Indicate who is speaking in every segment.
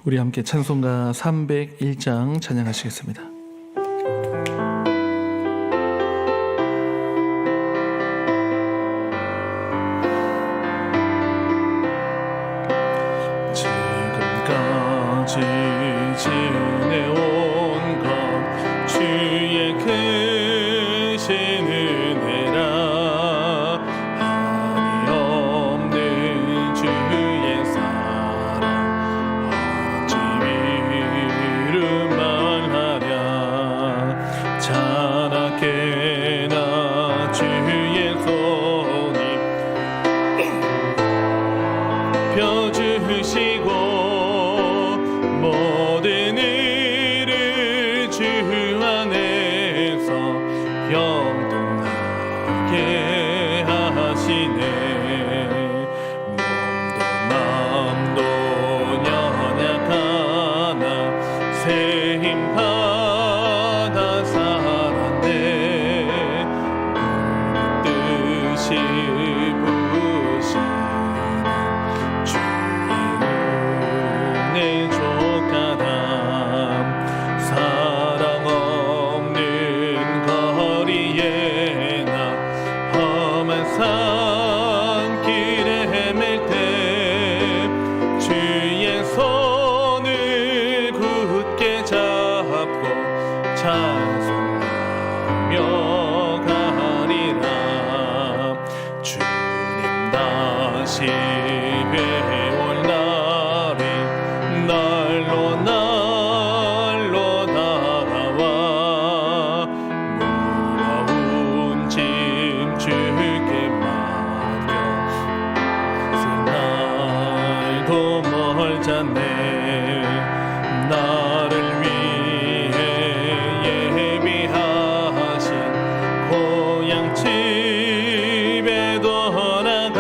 Speaker 1: 우리 함께 찬송가 301장 찬양하시겠습니다.
Speaker 2: 지금까지 지내온 것 주의 크신 은혜라 한이 없는 주의 사랑 어찌 위로말하랴 자나깨나 주의 손이 펴주시고 모든 일을 주 안에서 형통하게 하시네. 몸도 마음도 연약하나 새 힘 받아 살았네. 뜻이 부으시는 주의 족하다. 사랑 없는 거리에 나 험한 산길에 헤맬 때 주의 손을 굳게 잡고 찬송하며 가리라. 주님 다시 뵈올 날이 날로 다가와 무거운 짐 주께 맡겨 새날도 멀잖네. 나를 위해 예비하신 고향 집에 돌아가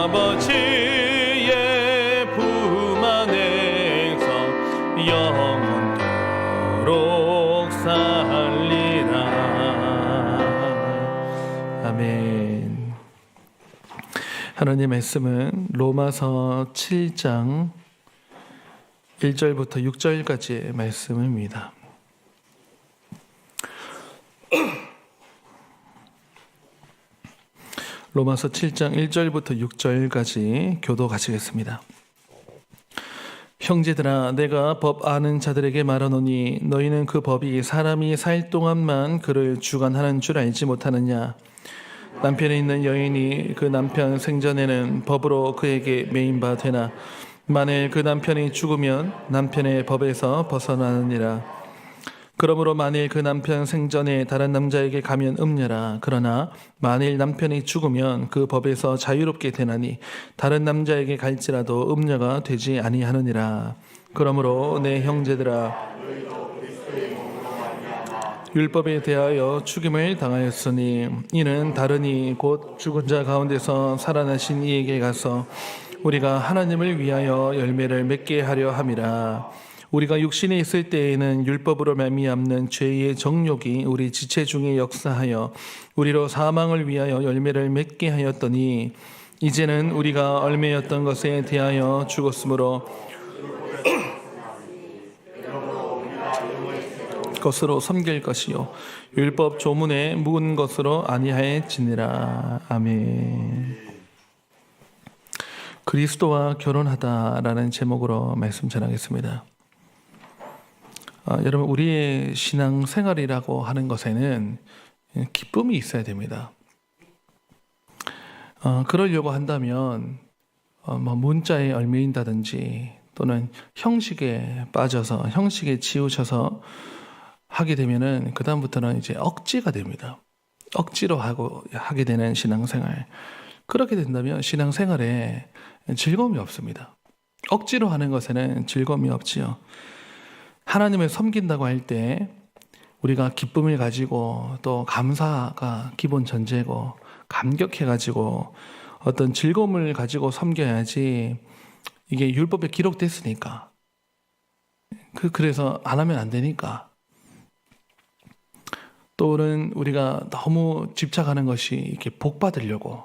Speaker 2: 아버지의 품 안에서 영원토록 살리라.
Speaker 1: 아멘. 하나님의 말씀은 로마서 7장 1절부터 6절까지의 말씀입니다. 로마서 7장 1절부터 6절까지 교도 가시겠습니다. 형제들아, 내가 법 아는 자들에게 말하노니 너희는 그 법이 사람이 살 동안만 그를 주관하는 줄 알지 못하느냐. 남편에 있는 여인이 그 남편 생전에는 법으로 그에게 매인 바 되나 만일 그 남편이 죽으면 남편의 법에서 벗어나느니라. 그러므로 만일 그 남편 생전에 다른 남자에게 가면 음녀라. 그러나 만일 남편이 죽으면 그 법에서 자유롭게 되나니 다른 남자에게 갈지라도 음녀가 되지 아니하느니라. 그러므로 내 형제들아, 율법에 대하여 죽임을 당하였으니 이는 다르니 곧 죽은 자 가운데서 살아나신 이에게 가서 우리가 하나님을 위하여 열매를 맺게 하려 함이라. 우리가 육신에 있을 때에는 율법으로 말미암는 죄의 정욕이 우리 지체 중에 역사하여 우리로 사망을 위하여 열매를 맺게 하였더니 이제는 우리가 얼매였던 것에 대하여 죽었으므로 것으로 섬길 것이요 율법 조문에 묵은 것으로 아니하였지니라. 아멘. 그리스도와 결혼하다라는 제목으로 말씀 전하겠습니다. 여러분, 우리의 신앙 생활이라고 하는 것에는 기쁨이 있어야 됩니다. 그러려고 한다면 문자에 얽매인다든지 또는 형식에 빠져서 형식에 치우쳐서 하게 되면은 그 다음부터는 이제 억지가 됩니다. 억지로 하게 되는 신앙생활. 그렇게 된다면 신앙생활에 즐거움이 없습니다. 억지로 하는 것에는 즐거움이 없지요. 하나님을 섬긴다고 할 때 우리가 기쁨을 가지고 또 감사가 기본 전제고 감격해가지고 어떤 즐거움을 가지고 섬겨야지. 이게 율법에 기록됐으니까. 그래서 안 하면 안 되니까. 또는 우리가 너무 집착하는 것이 이렇게 복 받으려고.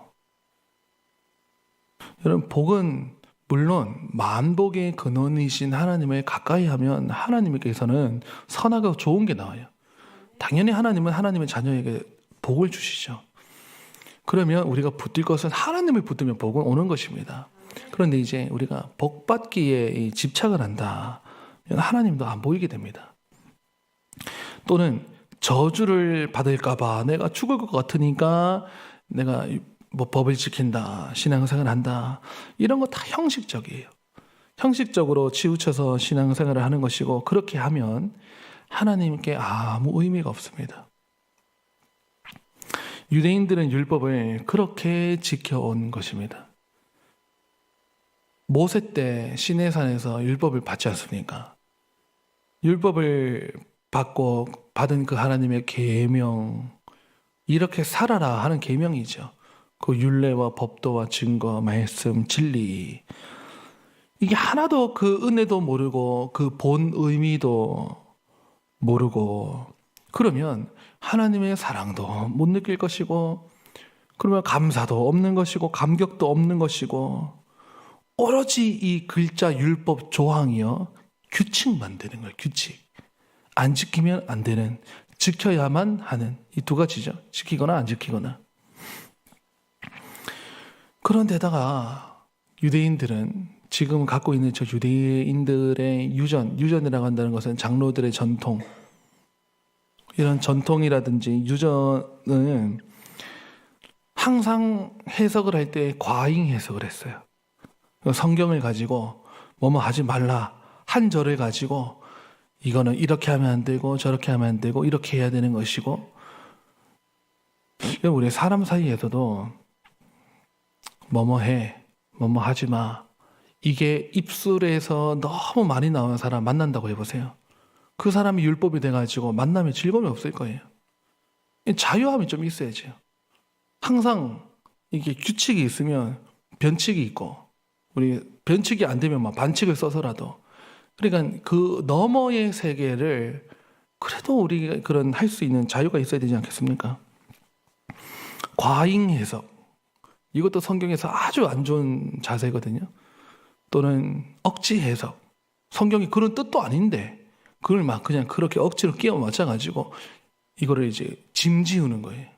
Speaker 1: 여러분, 복은 물론 만복의 근원이신 하나님을 가까이 하면 하나님께서는 선하고 좋은 게 나와요. 당연히 하나님은 하나님의 자녀에게 복을 주시죠. 그러면 우리가 붙들 것은 하나님을 붙들면 복은 오는 것입니다. 그런데 이제 우리가 복 받기에 집착을 한다. 하나님도 안 보이게 됩니다. 또는 저주를 받을까봐 내가 죽을 것 같으니까 내가 뭐 법을 지킨다, 신앙생활을 한다. 이런 거 다 형식적이에요. 형식적으로 치우쳐서 신앙생활을 하는 것이고 그렇게 하면 하나님께 아무 의미가 없습니다. 유대인들은 율법을 그렇게 지켜온 것입니다. 모세 때 시내산에서 율법을 받지 않습니까? 율법을 받고 받은 그 하나님의 계명, 이렇게 살아라 하는 계명이죠. 그 율례와 법도와 증거, 말씀, 진리, 이게 하나도 그 은혜도 모르고 그 본 의미도 모르고 그러면 하나님의 사랑도 못 느낄 것이고 그러면 감사도 없는 것이고 감격도 없는 것이고 오로지 이 글자 율법 조항이요 규칙 만드는 거예요. 규칙. 안 지키면 안 되는, 지켜야만 하는 이 두 가지죠. 지키거나 안 지키거나. 그런데다가 유대인들은 지금 갖고 있는 저 유대인들의 유전이라고 한다는 것은 장로들의 전통, 이런 전통이라든지 유전은 항상 해석을 할 때 과잉 해석을 했어요. 성경을 가지고 뭐뭐 하지 말라 한 절을 가지고 이거는 이렇게 하면 안 되고 저렇게 하면 안 되고 이렇게 해야 되는 것이고, 우리 사람 사이에서도 뭐뭐 해, 뭐뭐 하지 마, 이게 입술에서 너무 많이 나오는 사람 만난다고 해보세요. 그 사람이 율법이 돼가지고 만나면 즐거움이 없을 거예요. 자유함이 좀 있어야죠. 항상 이게 규칙이 있으면 변칙이 있고, 우리 변칙이 안 되면 막 반칙을 써서라도, 그러니까 그 너머의 세계를 그래도 우리가 그런 할 수 있는 자유가 있어야 되지 않겠습니까? 과잉 해석, 이것도 성경에서 아주 안 좋은 자세거든요. 또는 억지 해석, 성경이 그런 뜻도 아닌데 그걸 막 그냥 그렇게 억지로 끼워 맞춰가지고 이거를 이제 짐지우는 거예요.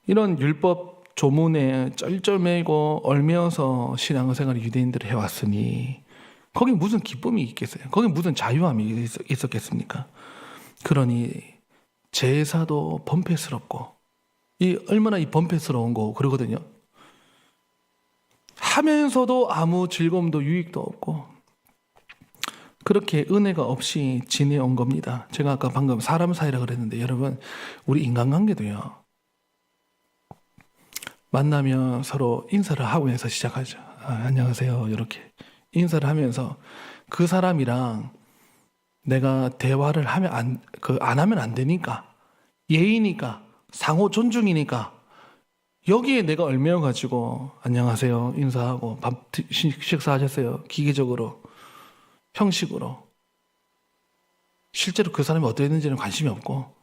Speaker 1: 이런 율법 조문에 쩔쩔매고 얽매여서 신앙생활을 유대인들이 해왔으니 거기 무슨 기쁨이 있겠어요? 거기 무슨 자유함이 있었겠습니까? 그러니 제사도 번패스럽고, 이 얼마나 이 번패스러운 거 그러거든요. 하면서도 아무 즐거움도 유익도 없고 그렇게 은혜가 없이 지내온 겁니다. 제가 아까 방금 사람 사이라 그랬는데 여러분, 우리 인간관계도요, 만나면 서로 인사를 하고 해서 시작하죠. 안녕하세요 이렇게 인사를 하면서 그 사람이랑 내가 대화를 하면 안 하면 안 되니까, 예의니까, 상호 존중이니까 여기에 내가 얽매여가지고 안녕하세요 인사하고 밥 식사하셨어요 기계적으로 형식으로, 실제로 그 사람이 어땠는지는 관심이 없고,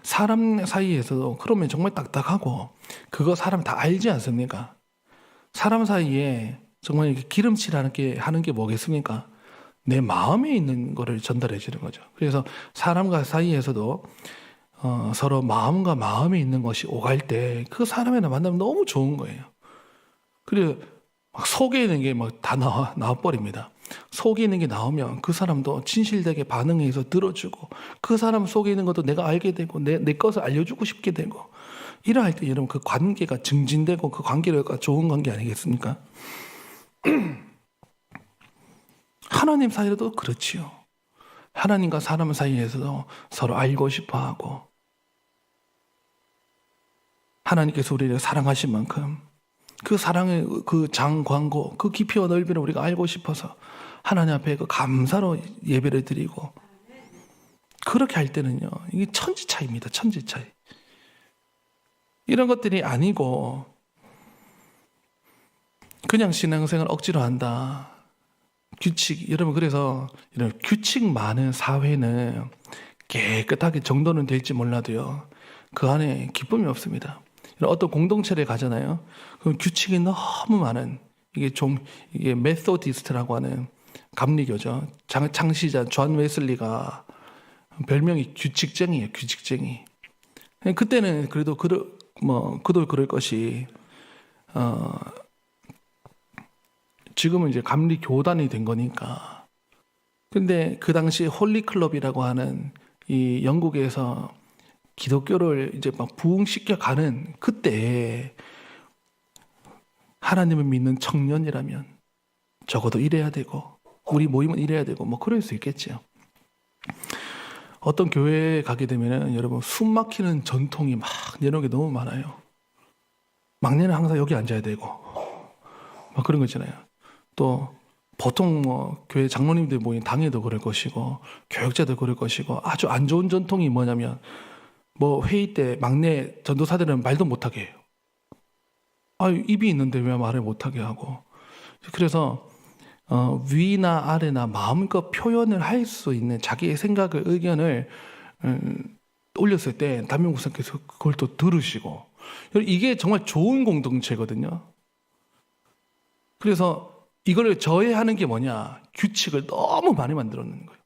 Speaker 1: 사람 사이에서도 그러면 정말 딱딱하고 그거 사람 다 알지 않습니까? 사람 사이에 정말 이렇게 기름칠하는 게 하는 게 뭐겠습니까? 내 마음에 있는 거를 전달해 주는 거죠. 그래서 사람과 사이에서도 서로 마음과 마음에 있는 것이 오갈 때 그 사람이랑 만나면 너무 좋은 거예요. 그리고 막 속에 있는 게 막 다 나와버립니다. 속에 있는 게 나오면 그 사람도 진실되게 반응해서 들어주고, 그 사람 속에 있는 것도 내가 알게 되고 내 것을 알려주고 싶게 되고, 이러할 때 여러분 그 관계가 증진되고 그 관계가 좋은 관계 아니겠습니까? 하나님 사이로도 그렇지요. 하나님과 사람 사이에서도 서로 알고 싶어하고, 하나님께서 우리를 사랑하신 만큼 그 사랑의 그 장광고, 그 깊이와 넓이를 우리가 알고 싶어서 하나님 앞에 그 감사로 예배를 드리고, 그렇게 할 때는요, 이게 천지차이입니다. 천지차이. 이런 것들이 아니고 그냥 신앙생활 억지로 한다, 규칙, 여러분, 그래서 이런 규칙 많은 사회는 깨끗하게 정돈은 될지 몰라도요, 그 안에 기쁨이 없습니다. 이런 어떤 공동체를 가잖아요. 그럼 규칙이 너무 많은 이게 메소디스트라고 하는 감리교죠. 창시자 존 웨슬리가 별명이 규칙쟁이에요. 규칙쟁이. 그때는 그래도 그도 그럴 것이 지금은 이제 감리 교단이 된 거니까. 근데 그 당시 홀리 클럽이라고 하는 이 영국에서 기독교를 이제 막 부흥시켜 가는 그때 하나님을 믿는 청년이라면 적어도 이래야 되고 우리 모임은 이래야 되고 뭐 그럴 수 있겠죠. 어떤 교회에 가게 되면은 여러분 숨 막히는 전통이 막 이런 게 너무 많아요. 막내는 항상 여기 앉아야 되고 막 그런 거 있잖아요. 또 보통 뭐 교회 장로님들 모인 당회도 그럴 것이고 교역자도 그럴 것이고 아주 안 좋은 전통이 뭐냐면 뭐 회의 때 막내 전도사들은 말도 못하게 해요. 입이 있는데 왜 말을 못하게 하고. 그래서 위나 아래나 마음껏 표현을 할 수 있는 자기의 생각을 의견을 올렸을 때 담임 목사님께서 그걸 또 들으시고 이게 정말 좋은 공동체거든요. 그래서 이걸 저해하는 게 뭐냐? 규칙을 너무 많이 만들어 놓는 거예요.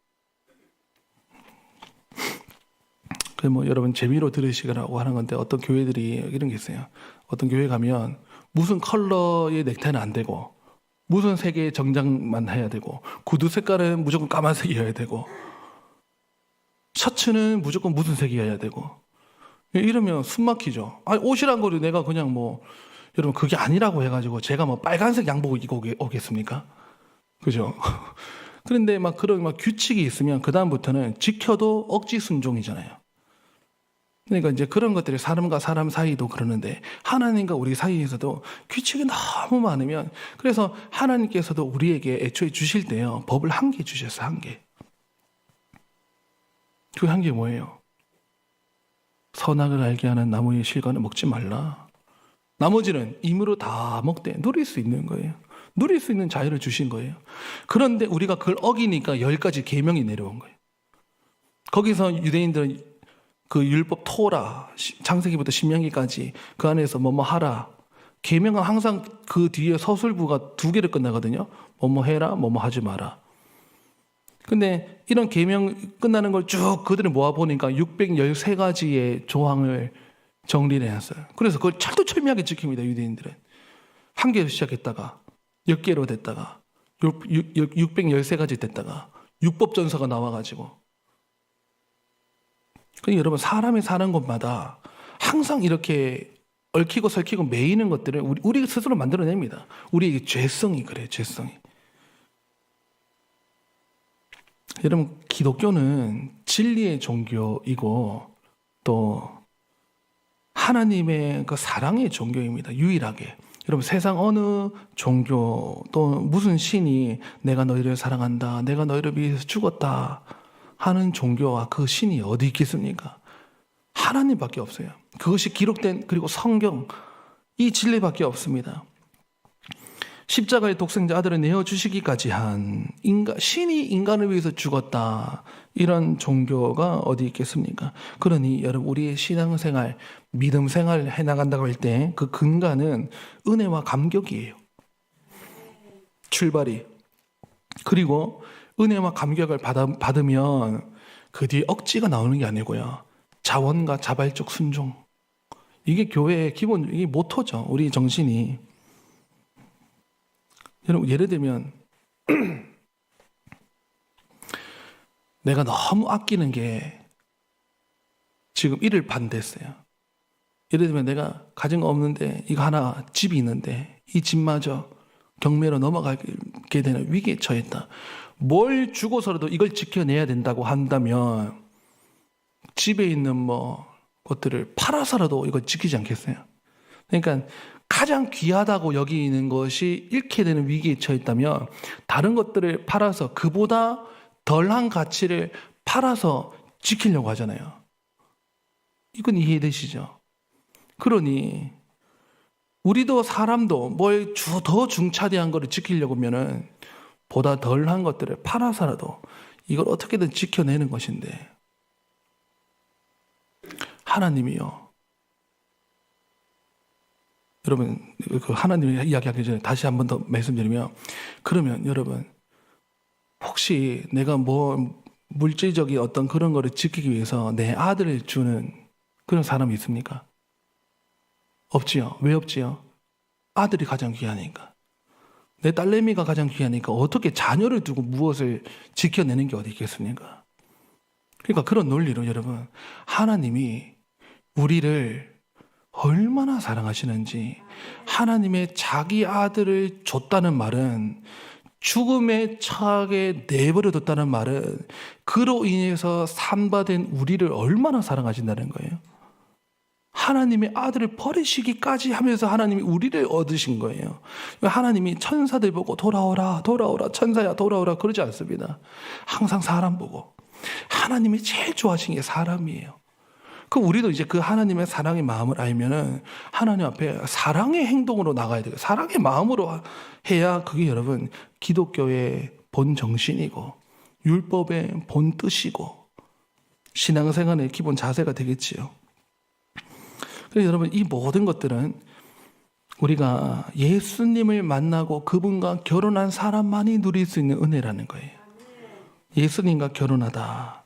Speaker 1: 그 뭐 여러분 재미로 들으시라고 하는 건데 어떤 교회들이 이런 게 있어요. 어떤 교회 가면 무슨 컬러의 넥타이는 안 되고 무슨 색의 정장만 해야 되고 구두 색깔은 무조건 까만색이어야 되고 셔츠는 무조건 무슨 색이어야 되고 이러면 숨 막히죠. 옷이란 거를 내가 그냥 뭐 여러분 그게 아니라고 해가지고 제가 뭐 빨간색 양복 입고 오겠습니까? 그죠? 그런데 막 그런 막 규칙이 있으면 그 다음부터는 지켜도 억지 순종이잖아요. 그러니까 이제 그런 것들이 사람과 사람 사이도 그러는데 하나님과 우리 사이에서도 규칙이 너무 많으면 그래서 하나님께서도 우리에게 애초에 주실 때요 법을 한 개 주셨어요. 한 개. 그 한 개 뭐예요? 선악을 알게 하는 나무의 실과는 먹지 말라. 나머지는 임으로 다 먹되 누릴 수 있는 거예요. 누릴 수 있는 자유를 주신 거예요. 그런데 우리가 그걸 어기니까 10가지 계명이 내려온 거예요. 거기서 유대인들은 그 율법 토라, 창세기부터 신명기까지 그 안에서 뭐뭐 하라. 계명은 항상 그 뒤에 서술부가 2개로 끝나거든요. 뭐뭐 해라, 뭐뭐 하지 마라. 근데 이런 계명 끝나는 걸 쭉 그들을 모아보니까 613가지의 조항을 정리를 해놨어요. 그래서 그걸 철두철미하게 지킵니다. 유대인들은. 1개로 시작했다가 10개로 됐다가 613가지 됐다가 율법전서가 나와가지고 그러니까 여러분 사람이 사는 곳마다 항상 이렇게 얽히고 설키고 매이는 것들을 우리 스스로 만들어냅니다. 우리에게 죄성이 그래요. 죄성이. 여러분 기독교는 진리의 종교이고 또 하나님의 그 사랑의 종교입니다. 유일하게. 여러분 세상 어느 종교 또 무슨 신이 내가 너희를 사랑한다. 내가 너희를 위해서 죽었다. 하는 종교와 그 신이 어디 있겠습니까? 하나님밖에 없어요. 그것이 기록된 그리고 성경 이 진리밖에 없습니다. 십자가의 독생자 아들을 내어주시기까지 한 신이 인간을 위해서 죽었다. 이런 종교가 어디 있겠습니까? 그러니 여러분 우리의 신앙생활, 믿음 생활 해나간다고 할 때 그 근간은 은혜와 감격이에요. 출발이. 그리고 은혜와 감격을 받으면 그 뒤에 억지가 나오는 게 아니고요. 자원과 자발적 순종. 이게 교회의 기본, 이게 모토죠. 우리 정신이. 여러분 예를 들면 내가 너무 아끼는 게 지금 이를 반대했어요. 예를 들면 내가 가진 거 없는데 이거 하나 집이 있는데 이 집마저 경매로 넘어가게 되는 위기에 처했다. 뭘 주고서라도 이걸 지켜내야 된다고 한다면 집에 있는 뭐 것들을 팔아서라도 이걸 지키지 않겠어요? 그러니까 가장 귀하다고 여기는 것이 잃게 되는 위기에 처했다면 다른 것들을 팔아서 그보다 덜한 가치를 팔아서 지키려고 하잖아요. 이건 이해되시죠? 그러니 우리도 사람도 뭘 더 중차대한 거를 지키려고 하면은 보다 덜한 것들을 팔아서라도 이걸 어떻게든 지켜내는 것인데 하나님이요. 여러분, 그 하나님의 이야기하기 전에 다시 한 번 더 말씀드리면, 그러면 여러분, 혹시 내가 뭐 물질적인 어떤 그런 거를 지키기 위해서 내 아들을 주는 그런 사람이 있습니까? 없지요. 왜 없지요? 아들이 가장 귀하니까. 내 딸내미가 가장 귀하니까 어떻게 자녀를 두고 무엇을 지켜내는 게 어디 있겠습니까? 그러니까 그런 논리로 여러분, 하나님이 우리를 얼마나 사랑하시는지, 하나님의 자기 아들을 줬다는 말은, 죽음에 처하게 내버려뒀다는 말은 그로 인해서 산바된 우리를 얼마나 사랑하신다는 거예요. 하나님의 아들을 버리시기까지 하면서 하나님이 우리를 얻으신 거예요. 하나님이 천사들 보고 돌아오라 돌아오라 천사야 돌아오라 그러지 않습니다. 항상 사람 보고. 하나님이 제일 좋아하시는 게 사람이에요. 그 우리도 이제 그 하나님의 사랑의 마음을 알면은 하나님 앞에 사랑의 행동으로 나가야 돼요. 사랑의 마음으로 해야 그게 여러분 기독교의 본 정신이고 율법의 본 뜻이고 신앙생활의 기본 자세가 되겠지요. 그래서 여러분, 이 모든 것들은 우리가 예수님을 만나고 그분과 결혼한 사람만이 누릴 수 있는 은혜라는 거예요. 예수님과 결혼하다.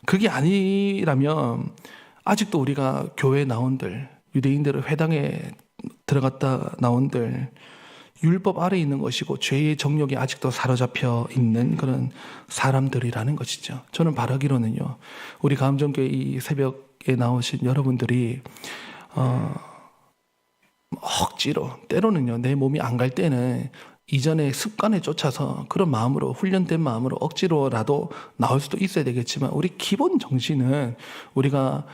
Speaker 1: 그게 아니라면 아직도 우리가 교회에 나온들, 유대인들의 회당에 들어갔다 나온들, 율법 아래에 있는 것이고 죄의 정욕이 아직도 사로잡혀 있는 그런 사람들이라는 것이죠. 저는 바라기로는요, 우리 감정교회 이 새벽에 나오신 여러분들이 억지로, 때로는요, 내 몸이 안 갈 때는 이전의 습관에 쫓아서 그런 마음으로, 훈련된 마음으로 억지로라도 나올 수도 있어야 되겠지만, 우리 기본 정신은 우리가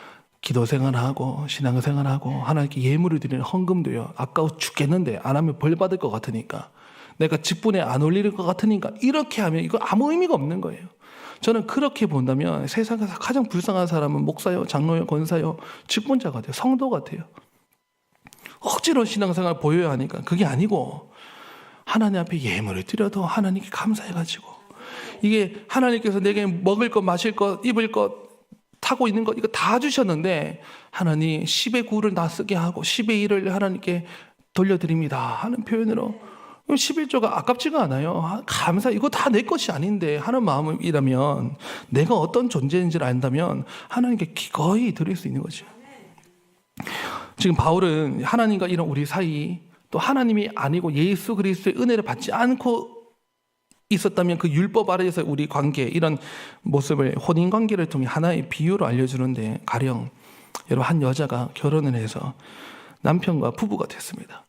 Speaker 1: 기도 생활하고 신앙 생활하고 하나님께 예물을 드리는 헌금도요, 아까워 죽겠는데 안 하면 벌 받을 것 같으니까, 내가 직분에 안 올릴 것 같으니까 이렇게 하면 이거 아무 의미가 없는 거예요. 저는 그렇게 본다면 세상에서 가장 불쌍한 사람은 목사요, 장로요, 권사요, 직분자 같아요. 성도 같아요. 억지로 신앙생활 보여야 하니까. 그게 아니고 하나님 앞에 예물을 드려도 하나님께 감사해가지고, 이게 하나님께서 내게 먹을 것, 마실 것, 입을 것, 타고 있는 것, 이거 다 주셨는데 하나님 10의 9를 나 쓰게 하고 10의 1을 하나님께 돌려드립니다 하는 표현으로 11조가 아깝지가 않아요. 감사, 이거 다 내 것이 아닌데 하는 마음이라면, 내가 어떤 존재인지를 안다면 하나님께 기꺼이 드릴 수 있는 거죠. 지금 바울은 하나님과 이런 우리 사이, 또 하나님이 아니고 예수 그리스도의 은혜를 받지 않고 있었다면 그 율법 아래에서 우리 관계, 이런 모습을 혼인관계를 통해 하나의 비유로 알려주는데, 가령 여러분, 한 여자가 결혼을 해서 남편과 부부가 됐습니다.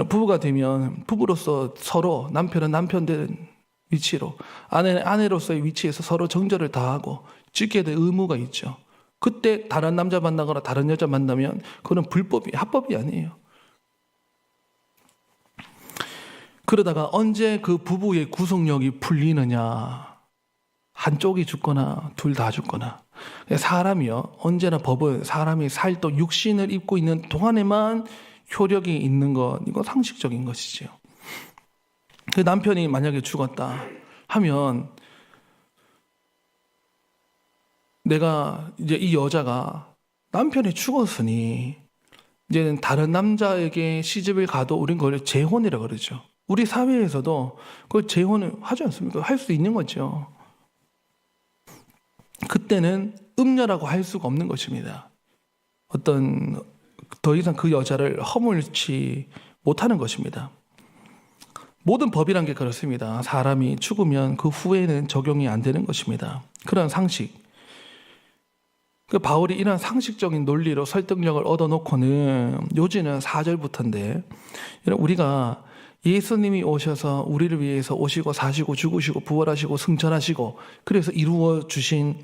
Speaker 1: 부부가 되면 부부로서 서로, 남편은 남편된 위치로, 아내는 아내로서의 위치에서 서로 정절을 다하고 지켜야 될 의무가 있죠. 그때 다른 남자 만나거나 다른 여자 만나면 그건 불법이, 합법이 아니에요. 그러다가 언제 그 부부의 구속력이 풀리느냐, 한쪽이 죽거나 둘 다 죽거나. 사람이요, 언제나 법은 사람이 살도 육신을 입고 있는 동안에만 효력이 있는 것, 이거 상식적인 것이지요. 그 남편이 만약에 죽었다 하면, 내가 이제 이 여자가 남편이 죽었으니 이제는 다른 남자에게 시집을 가도 우린 그걸 재혼이라고 그러죠. 우리 사회에서도 그걸 재혼을 하지 않습니까? 할 수 있는 거죠. 그때는 음녀라고 할 수가 없는 것입니다. 어떤 더 이상 그 여자를 허물지 못하는 것입니다. 모든 법이란 게 그렇습니다. 사람이 죽으면 그 후에는 적용이 안 되는 것입니다. 그런 상식. 그 바울이 이런 상식적인 논리로 설득력을 얻어놓고는, 요지는 4절부터인데, 우리가 예수님이 오셔서 우리를 위해서 오시고 사시고 죽으시고 부활하시고 승천하시고 그래서 이루어 주신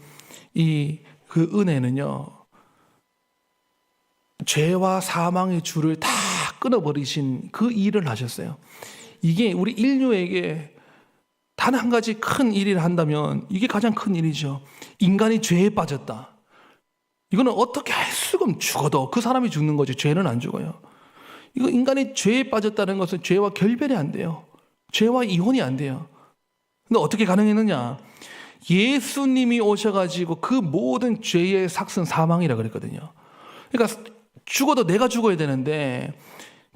Speaker 1: 그 은혜는요, 죄와 사망의 줄을 다 끊어버리신 그 일을 하셨어요. 이게 우리 인류에게 단 한 가지 큰 일을 한다면 이게 가장 큰 일이죠. 인간이 죄에 빠졌다. 이거는 어떻게 할 수가 없는, 죽어도 그 사람이 죽는 거지 죄는 안 죽어요. 이거 인간이 죄에 빠졌다는 것은 죄와 결별이 안 돼요. 죄와 이혼이 안 돼요. 근데 어떻게 가능했느냐? 예수님이 오셔가지고 그 모든 죄의 삭은 사망이라 그랬거든요. 그러니까 죽어도 내가 죽어야 되는데,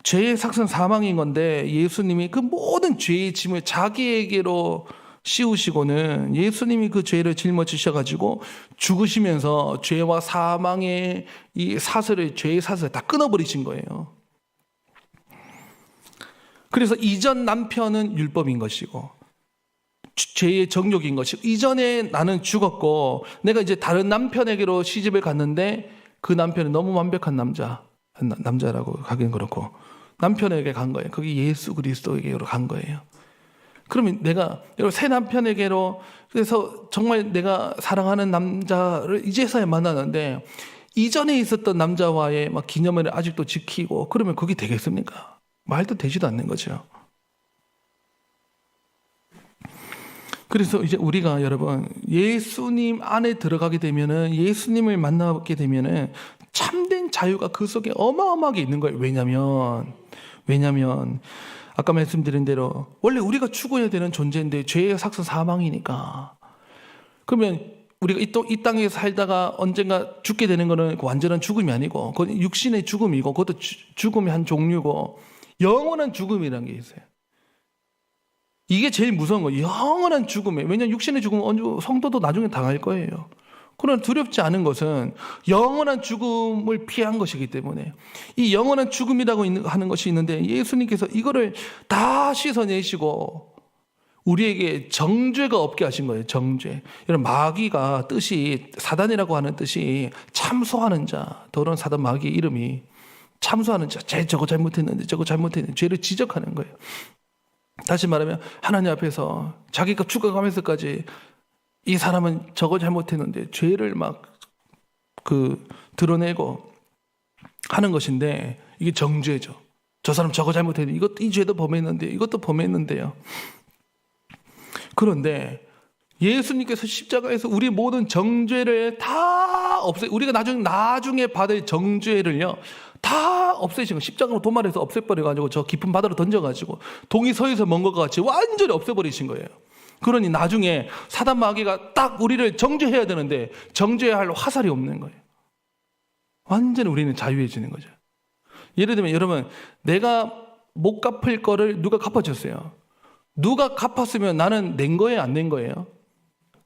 Speaker 1: 죄의 삭은 사망인 건데 예수님이 그 모든 죄의 짐을 자기에게로 씌우시고는 예수님이 그 죄를 짊어지셔가지고 죽으시면서 죄와 사망의 이 사슬을, 죄의 사슬을 다 끊어버리신 거예요. 그래서 이전 남편은 율법인 것이고 죄의 정욕인 것이고, 이전에 나는 죽었고 내가 이제 다른 남편에게로 시집을 갔는데 그 남편은 너무 완벽한 남자라고 하긴 그렇고 남편에게 간 거예요. 거기 예수 그리스도에게로 간 거예요. 그러면 내가 새 남편에게로, 그래서 정말 내가 사랑하는 남자를 이제서야 만나는데 이전에 있었던 남자와의 막 기념을 아직도 지키고 그러면 그게 되겠습니까? 말도 되지도 않는 거죠. 그래서 이제 우리가 여러분 예수님 안에 들어가게 되면은, 예수님을 만나게 되면은 참된 자유가 그 속에 어마어마하게 있는 거예요. 왜냐면 아까 말씀드린 대로 원래 우리가 죽어야 되는 존재인데 죄의 삭은 사망이니까, 그러면 우리가 이 땅에 살다가 언젠가 죽게 되는 거는 완전한 죽음이 아니고 그건 육신의 죽음이고 그것도 죽음의 한 종류고 영원한 죽음이라는 게 있어요. 이게 제일 무서운 거예요. 영원한 죽음이에요. 왜냐하면 육신의 죽음은 성도도 나중에 당할 거예요. 그러나 두렵지 않은 것은 영원한 죽음을 피한 것이기 때문에, 이 영원한 죽음이라고 하는 것이 있는데 예수님께서 이거를 다 씻어내시고 우리에게 정죄가 없게 하신 거예요. 정죄. 여러분, 마귀가 뜻이, 사단이라고 하는 뜻이 참소하는 자, 더러운 사단 마귀의 이름이 참소하는 자, 저거 잘못했는데 죄를 지적하는 거예요. 다시 말하면 하나님 앞에서 자기가 죽어가면서까지 이 사람은 저거 잘못했는데 죄를 막 드러내고 하는 것인데, 이게 정죄죠. 저 사람 저거 잘못했는데 이 죄도 범했는데 이것도 범했는데요. 그런데 예수님께서 십자가에서 우리 모든 정죄를 다 우리가 나중에 받을 정죄를요 다 없애신 거. 십자가로 도말해서 없애버려가지고 저 깊은 바다로 던져가지고 동이 서에서 먼 것과 같이 완전히 없애버리신 거예요. 그러니 나중에 사단 마귀가 딱 우리를 정죄해야 되는데 정죄해야 할 화살이 없는 거예요. 완전히 우리는 자유해지는 거죠. 예를 들면 여러분, 내가 못 갚을 거를 누가 갚아줬어요. 누가 갚았으면 나는 낸 거예요, 안 낸 거예요?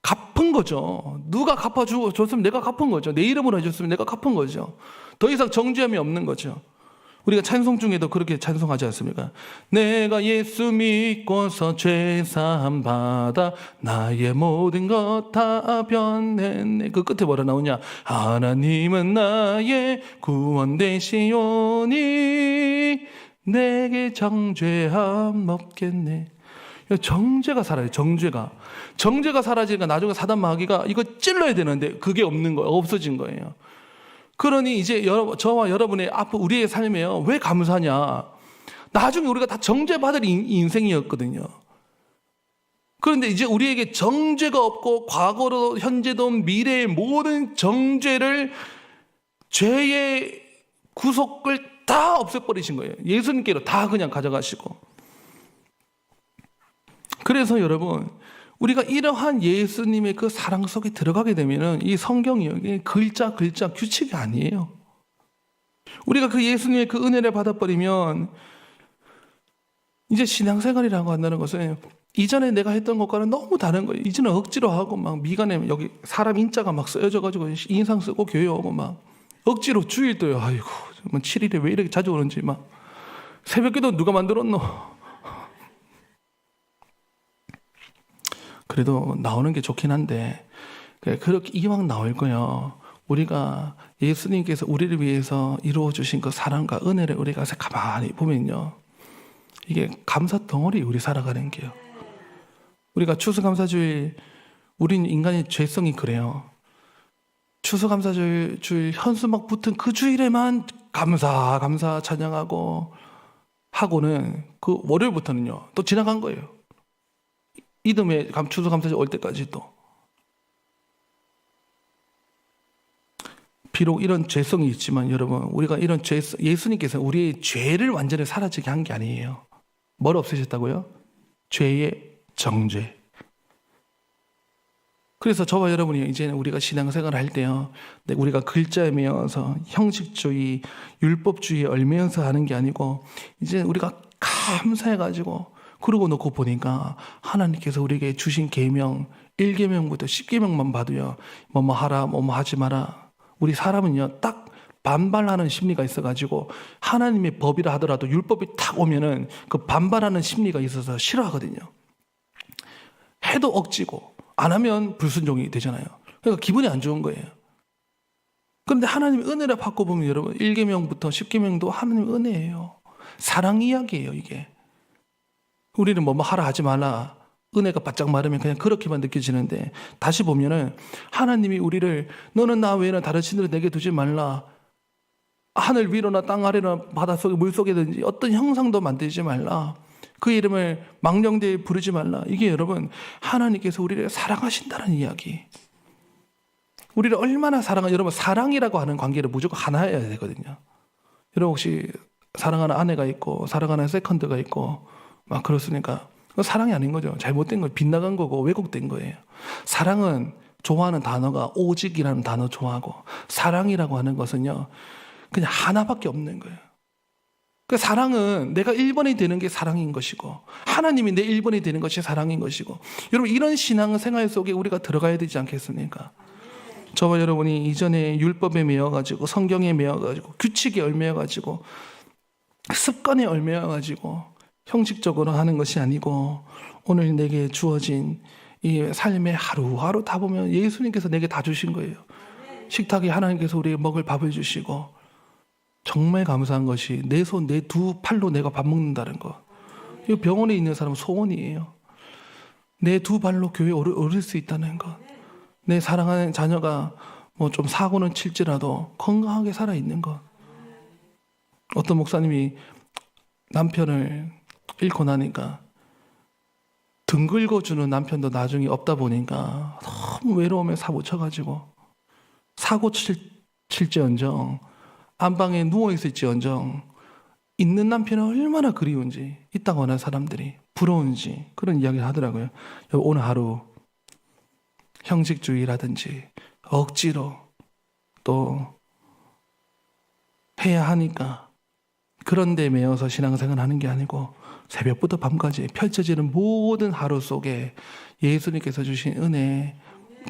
Speaker 1: 갚은 거죠. 누가 갚아줬으면 내가 갚은 거죠. 내 이름으로 해줬으면 내가 갚은 거죠. 더 이상 정죄함이 없는 거죠. 우리가 찬송 중에도 그렇게 찬송하지 않습니까? 내가 예수 믿고서 죄사함 받아 나의 모든 것 다 변했네. 그 끝에 뭐라 나오냐? 하나님은 나의 구원 되시오니 내게 정죄함 없겠네. 정죄가 사라져요. 정죄가 사라지니까 나중에 사단 마귀가 이거 찔러야 되는데 그게 없는 거예요. 없어진 거예요. 그러니 이제 저와 여러분의 앞으로 우리의 삶에요, 왜 감사하냐? 나중에 우리가 다 정죄받을 인생이었거든요. 그런데 이제 우리에게 정죄가 없고 과거로 현재도 미래의 모든 정죄를, 죄의 구속을 다 없애버리신 거예요. 예수님께로 다 그냥 가져가시고. 그래서 여러분, 우리가 이러한 예수님의 그 사랑 속에 들어가게 되면은 이 성경이 글자 규칙이 아니에요. 우리가 그 예수님의 그 은혜를 받아버리면 이제 신앙생활이라고 한다는 것은 이전에 내가 했던 것과는 너무 다른 거예요. 이제는 억지로 하고 막 미간에 여기 사람 인자가 막 쓰여져가지고 인상 쓰고 교회 오고 막 억지로 주일도요. 아이고, 7일에 왜 이렇게 자주 오는지 막 새벽기도 누가 만들었노? 그래도 나오는 게 좋긴 한데 그렇게 이왕 나올 거요. 우리가 예수님께서 우리를 위해서 이루어 주신 그 사랑과 은혜를 우리가 가만히 보면요, 이게 감사 덩어리 우리 살아가는 게요. 우리가 추수감사주일, 우린 인간의 죄성이 그래요. 추수감사주일 현수막 붙은 그 주일에만 감사 찬양하고 하고는 그 월요일부터는요 또 지나간 거예요. 이듬해 추수감사절 올 때까지 또. 비록 이런 죄성이 있지만 여러분, 우리가 이런 예수님께서 우리의 죄를 완전히 사라지게 한 게 아니에요. 뭘 없애셨다고요? 죄의 정죄. 그래서 저와 여러분이 이제는 우리가 신앙생활을 할 때요, 우리가 글자에 매여서 형식주의, 율법주의에 얽매여서 하는 게 아니고 이제 우리가 감사해가지고 그러고 놓고 보니까 하나님께서 우리에게 주신 계명 1계명부터 10계명만 봐도요, 뭐뭐 하라, 뭐뭐 하지 마라. 우리 사람은요 딱 반발하는 심리가 있어가지고 하나님의 법이라 하더라도 율법이 탁 오면은 그 반발하는 심리가 있어서 싫어하거든요. 해도 억지고 안 하면 불순종이 되잖아요. 그러니까 기분이 안 좋은 거예요. 그런데 하나님의 은혜를 받고 보면 여러분 1계명부터 10계명도 하나님의 은혜예요. 사랑 이야기예요. 이게 우리는 뭐뭐 하라 하지 말라, 은혜가 바짝 마르면 그냥 그렇게만 느껴지는데, 다시 보면은 하나님이 우리를 너는 나 외에는 다른 신들을 내게 두지 말라, 하늘 위로나 땅 아래나 바닷속에 물속에든지 어떤 형상도 만들지 말라, 그 이름을 망령되이 부르지 말라. 이게 여러분 하나님께서 우리를 사랑하신다는 이야기. 우리를 얼마나 여러분 사랑이라고 하는 관계를 무조건 하나여야 되거든요. 여러분 혹시 사랑하는 아내가 있고 사랑하는 세컨드가 있고 막 그렇습니까? 그건 사랑이 아닌 거죠. 잘못된 거예요. 빗나간 거고 왜곡된 거예요. 사랑은 좋아하는 단어가 오직이라는 단어 좋아하고, 사랑이라고 하는 것은요 그냥 하나밖에 없는 거예요. 그 사랑은 내가 1번이 되는 게 사랑인 것이고 하나님이 내 1번이 되는 것이 사랑인 것이고, 여러분 이런 신앙 생활 속에 우리가 들어가야 되지 않겠습니까? 저와 여러분이 이전에 율법에 매여가지고 성경에 매여가지고 규칙에 얽매여가지고 습관에 얽매여가지고 형식적으로 하는 것이 아니고, 오늘 내게 주어진 이 삶의 하루하루 다 보면 예수님께서 내게 다 주신 거예요. 식탁에 하나님께서 우리에게 먹을 밥을 주시고, 정말 감사한 것이 내 손, 내 두 팔로 내가 밥 먹는다는 거. 이거 병원에 있는 사람은 소원이에요. 내 두 발로 교회에 오를 수 있다는 것. 내 사랑하는 자녀가 뭐 좀 사고는 칠지라도 건강하게 살아있는 것. 어떤 목사님이 남편을 잃고 나니까 등 긁어주는 남편도 나중에 없다 보니까 너무 외로움에 사무쳐가지고 사고 칠지언정 안방에 누워있을지언정 있는 남편은 얼마나 그리운지, 있다고 하는 사람들이 부러운지 그런 이야기를 하더라고요. 오늘 하루 형식주의라든지 억지로 또 해야 하니까 그런 데 매여서 신앙생활 하는 게 아니고, 새벽부터 밤까지 펼쳐지는 모든 하루 속에 예수님께서 주신 은혜,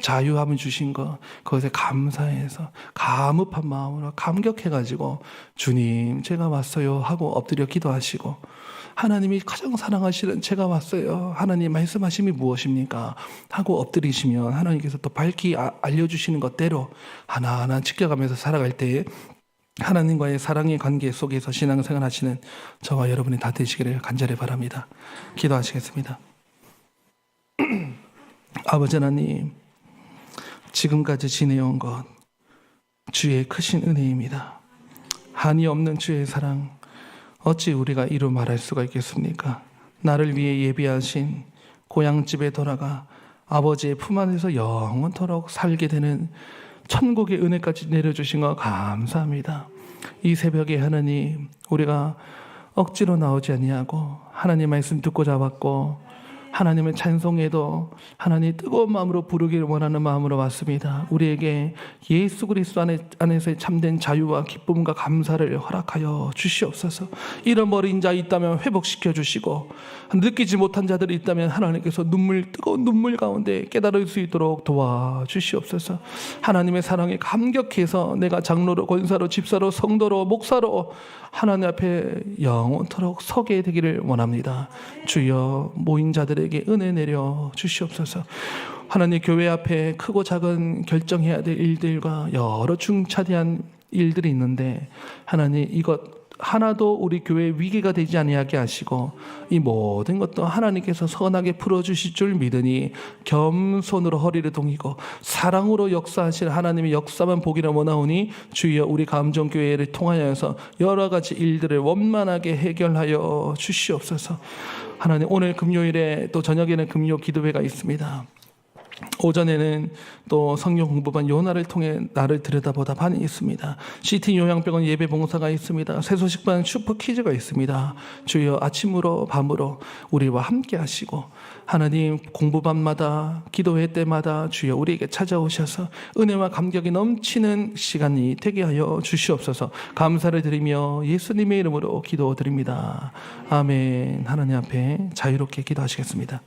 Speaker 1: 자유함을 주신 것, 그것에 감사해서 감업한 마음으로 감격해가지고 주님 제가 왔어요 하고 엎드려 기도하시고, 하나님이 가장 사랑하시는 제가 왔어요, 하나님 말씀하심이 무엇입니까 하고 엎드리시면 하나님께서 또 밝히 알려주시는 것대로 하나하나 지켜가면서 살아갈 때에 하나님과의 사랑의 관계 속에서 신앙생활 하시는 저와 여러분이 다 되시기를 간절히 바랍니다. 기도하시겠습니다. 아버지 하나님, 지금까지 지내온 것 주의 크신 은혜입니다. 한이 없는 주의 사랑 어찌 우리가 이루 말할 수가 있겠습니까? 나를 위해 예비하신 고향집에 돌아가 아버지의 품 안에서 영원토록 살게 되는 천국의 은혜까지 내려주신 것 감사합니다. 이 새벽에 하나님, 우리가 억지로 나오지 아니하고 하나님 말씀 듣고자 왔고, 하나님의 찬송에도 하나님 뜨거운 마음으로 부르기를 원하는 마음으로 왔습니다. 우리에게 예수 그리스도 안에서의 참된 자유와 기쁨과 감사를 허락하여 주시옵소서. 잃어버린 자 있다면 회복시켜 주시고, 느끼지 못한 자들이 있다면 하나님께서 뜨거운 눈물 가운데 깨달을 수 있도록 도와주시옵소서. 하나님의 사랑에 감격해서 내가 장로로, 권사로, 집사로, 성도로, 목사로 하나님 앞에 영원토록 서게 되기를 원합니다. 주여, 모인 자들에게 은혜 내려 주시옵소서. 하나님, 교회 앞에 크고 작은 결정해야 될 일들과 여러 중차대한 일들이 있는데 하나님, 이것 하나도 우리 교회의 위기가 되지 아니하게 하시고 이 모든 것도 하나님께서 선하게 풀어주실 줄 믿으니 겸손으로 허리를 동이고 사랑으로 역사하실 하나님의 역사만 보기를 원하오니 주여, 우리 감정교회를 통하여서 여러 가지 일들을 원만하게 해결하여 주시옵소서. 하나님, 오늘 금요일에 또 저녁에는 금요 기도회가 있습니다. 오전에는 또 성경 공부반 요나를 통해 나를 들여다보다 반이 있습니다. CT 요양병원 예배 봉사가 있습니다. 새소식반 슈퍼 퀴즈가 있습니다. 주여 아침으로 밤으로 우리와 함께 하시고 하나님 공부반마다 기도회 때마다 주여 우리에게 찾아오셔서 은혜와 감격이 넘치는 시간이 되게 하여 주시옵소서. 감사를 드리며 예수님의 이름으로 기도드립니다. 아멘. 하나님 앞에 자유롭게 기도하시겠습니다.